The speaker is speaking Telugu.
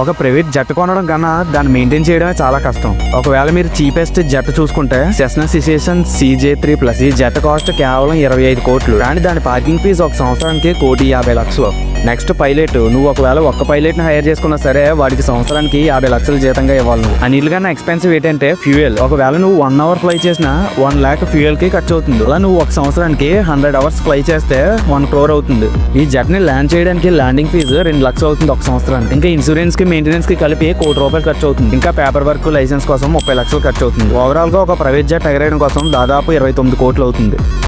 ఒక ప్రైవేట్ జెట్ కొనడం కన్నా దాన్ని మెయింటైన్ చేయడమే చాలా కష్టం. ఒకవేళ మీరు చీపెస్ట్ జెట్ చూసుకుంటే సెస్నా సిచ్యుయేషన్ CJ3+ ఈ జెట్ కాస్ట్ కేవలం 25 కోట్లు. కానీ దాని పార్కింగ్ ఫీజు ఒక సంవత్సరానికి 1,50,00,000. నెక్స్ట్ పైలట్, నువ్వు ఒకవేళ ఒక్క పైలట్ ని హైర్ చేసుకున్నా సరే వాడికి సంవత్సరానికి 50 లక్షలు జీతంగా ఇవ్వాలి నువ్వు. అన్నిటికన్నా ఎక్స్పెన్సివ్ ఏంటంటే ఫ్యూయల్. ఒకవేళ నువ్వు 1 అవర్ ఫ్లై చేసినా 1 lakh ఫ్యూయల్ కి ఖర్చు అవుతుంది. అలా నువ్వు ఒక సంవత్సరానికి 100 అవర్స్ ఫ్లై చేస్తే 1 crore అవుతుంది. ఈ జెట్ ని ల్యాండ్ చేయడానికి ల్యాండింగ్ ఫీజు 2 లక్షలు అవుతుంది ఒక సంవత్సరానికి. ఇంకా ఇన్సూరెన్స్ కి మెయింటెనెన్స్ కి కలిపి 1 కోటి రూపాయలు ఖర్చు అవుతుంది. ఇంకా పేపర్ వర్క్ లైసెన్స్ కోసం 30 లక్షలు ఖర్చు అవుతుంది. ఓవరాల్ గా ఒక ప్రైవేట్ జెట్ ఎగరేయడం కోసం దాదాపు 29 కోట్లు అవుతుంది.